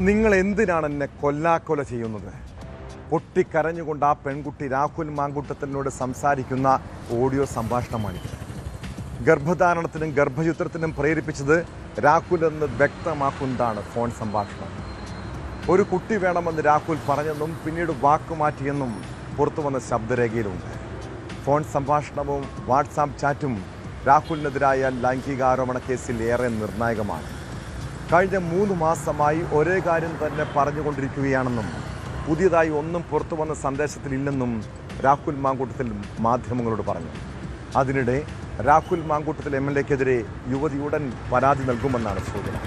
നിങ്ങൾ എന്തിനാണ് എന്നെ കൊല്ലാക്കൊല ചെയ്യുന്നത്? പൊട്ടിക്കരഞ്ഞുകൊണ്ട് ആ പെൺകുട്ടി രാഹുൽ മാങ്കൂട്ടത്തിനോട് സംസാരിക്കുന്ന ഓഡിയോ സംഭാഷണമാണിത്. ഗർഭധാരണത്തിനും ഗർഭചിത്രത്തിനും പ്രേരിപ്പിച്ചത് രാഹുൽ എന്ന് വ്യക്തമാക്കുന്നതാണ് ഫോൺ സംഭാഷണം. ഒരു കുട്ടി വേണമെന്ന് രാഹുൽ പറഞ്ഞെന്നും പിന്നീട് വാക്കുമാറ്റിയെന്നും പുറത്തു വന്ന ശബ്ദരേഖയിലുണ്ട്. ഫോൺ സംഭാഷണവും വാട്സാപ്പ് ചാറ്റും രാഹുലിനെതിരായ ലൈംഗികാരോപണ കേസിൽ ഏറെ നിർണായകമാണ്. കഴിഞ്ഞ 3 മാസമായി ഒരേ കാര്യം തന്നെ പറഞ്ഞുകൊണ്ടിരിക്കുകയാണെന്നും പുതിയതായി ഒന്നും പുറത്തു വന്ന സന്ദേശത്തിലില്ലെന്നും രാഹുൽ മാങ്കൂട്ടത്തിൽ മാധ്യമങ്ങളോട് പറഞ്ഞു. അതിനിടെ രാഹുൽ മാങ്കൂട്ടത്തിൽ MLAക്കെതിരെ യുവതി ഉടൻ പരാതി നൽകുമെന്നാണ് സൂചന.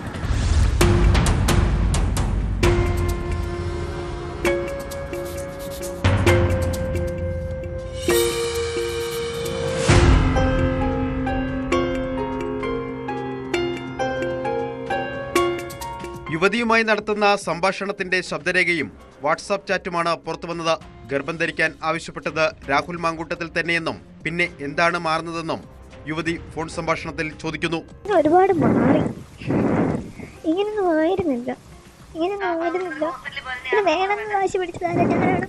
യുവതിയുമായി നടത്തുന്ന സംഭാഷണത്തിന്റെ ശബ്ദരേഖയും വാട്സാപ്പ് ചാറ്റുമാണ് പുറത്തുവന്നത്. ഗർഭം ധരിക്കാൻ ആവശ്യപ്പെട്ടത് രാഹുൽ മാങ്കൂട്ടത്തിൽ തന്നെയെന്നും പിന്നെ എന്താണ് മാറുന്നതെന്നും യുവതി ഫോൺ സംഭാഷണത്തിൽ ചോദിക്കുന്നു. ഒരുപാട് മാറി, ഇങ്ങനൊന്നും ആയിരുന്നില്ല. വേണമെന്ന് വാശി പിടിച്ചതാണ് ഞാനാണ്.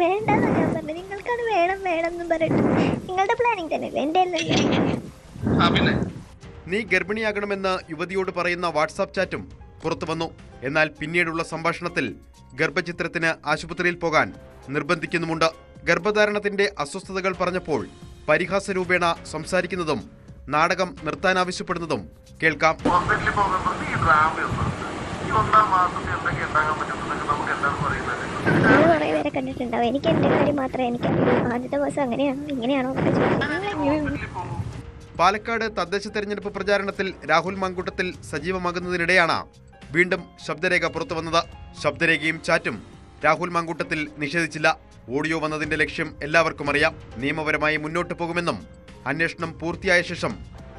വേണ്ടെന്ന് ഞാൻ പറഞ്ഞു. നിങ്ങൾക്കാണ് വേണം എന്ന് പറഞ്ഞിട്ട് നിങ്ങളുടെ പ്ലാനിങ് തന്നെയല്ലേ, എൻ്റെ അല്ലല്ലോ. നീ ഗർഭിണിയാകണമെന്ന് യുവതിയോട് പറയുന്ന വാട്സാപ്പ് ചാറ്റും പുറത്തു വന്നു. എന്നാൽ പിന്നീടുള്ള സംഭാഷണത്തിൽ ഗർഭചിത്രത്തിന് ആശുപത്രിയിൽ പോകാൻ നിർബന്ധിക്കുന്നുമുണ്ട്. ഗർഭധാരണത്തിന്റെ അസ്വസ്ഥതകൾ പറഞ്ഞപ്പോൾ പരിഹാസ രൂപേണ സംസാരിക്കുന്നതും നാടകം നിർത്താനാവശ്യപ്പെടുന്നതും കേൾക്കാം. പേരെ കണ്ടിട്ടുണ്ടാവും. എനിക്ക് എൻ്റെ കാര്യം മാത്രമേ എനിക്കറിയൂ. ആദ്യത്തെ ദിവസം അങ്ങനെയാണോ ഇങ്ങനെയാണോ? പാലക്കാട് തദ്ദേശ തെരഞ്ഞെടുപ്പ് പ്രചാരണത്തിൽ രാഹുൽ മാങ്കൂട്ടത്തിൽ സജീവമാകുന്നതിനിടെയാണ് വീണ്ടും ശബ്ദരേഖ പുറത്തു വന്നത്. ശബ്ദരേഖയും ചാറ്റും രാഹുൽ മാങ്കൂട്ടത്തിൽ നിഷേധിച്ചില്ല. ഓഡിയോ വന്നതിന്റെ ലക്ഷ്യം എല്ലാവർക്കും അറിയാം. നിയമപരമായി മുന്നോട്ട് പോകുമെന്നും അന്വേഷണം പൂർത്തിയായ ശേഷം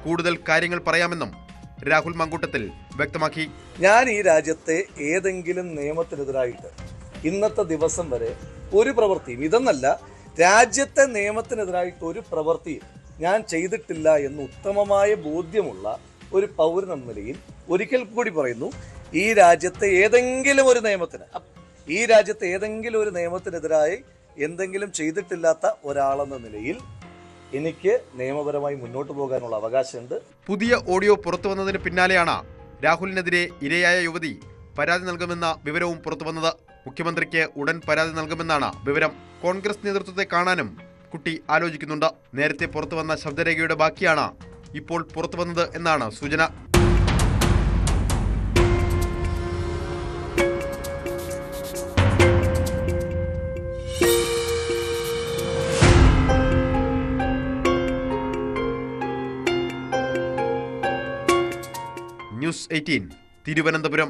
കൂടുതൽ കാര്യങ്ങൾ പറയാമെന്നും രാഹുൽ മാങ്കൂട്ടത്തിൽ വ്യക്തമാക്കി. ഞാൻ ഈ രാജ്യത്തെ ഏതെങ്കിലും നിയമത്തിനെതിരായിട്ട് ഇന്നത്തെ ദിവസം വരെ ഒരു പ്രവൃത്തിയും, ഇതെന്നല്ല, രാജ്യത്തെ നിയമത്തിനെതിരായിട്ട് ഒരു പ്രവൃത്തിയും ഞാൻ ചെയ്തിട്ടില്ല എന്ന് ഉത്തമമായ ബോധ്യമുള്ള ഒരു പൗരൻ എന്ന നിലയിൽ ഒരിക്കൽ കൂടി പറയുന്നു, ഈ രാജ്യത്തെ ഏതെങ്കിലും ഒരു നിയമത്തിനെതിരായി എന്തെങ്കിലും ചെയ്തിട്ടില്ലാത്ത ഒരാളെന്ന നിലയിൽ എനിക്ക് നിയമപരമായി മുന്നോട്ട് പോകാനുള്ള അവകാശമുണ്ട്. പുതിയ ഓഡിയോ പുറത്തു വന്നതിന് പിന്നാലെയാണ് രാഹുലിനെതിരെ ഇരയായ യുവതി പരാതി നൽകുമെന്ന വിവരവും പുറത്തു വന്നത്. മുഖ്യമന്ത്രിക്ക് ഉടൻ പരാതി നൽകുമെന്നാണ് വിവരം. കോൺഗ്രസ് നേതൃത്വത്തെ കാണാനും കുട്ടി ആലോചിക്കുന്നുണ്ട്. നേരത്തെ പുറത്തു വന്ന ശബ്ദരേഖയുടെ ബാക്കിയാണ് ഇപ്പോൾ പുറത്തു വന്നത് എന്നാണ് സൂചന. ന്യൂസ് 18 തിരുവനന്തപുരം.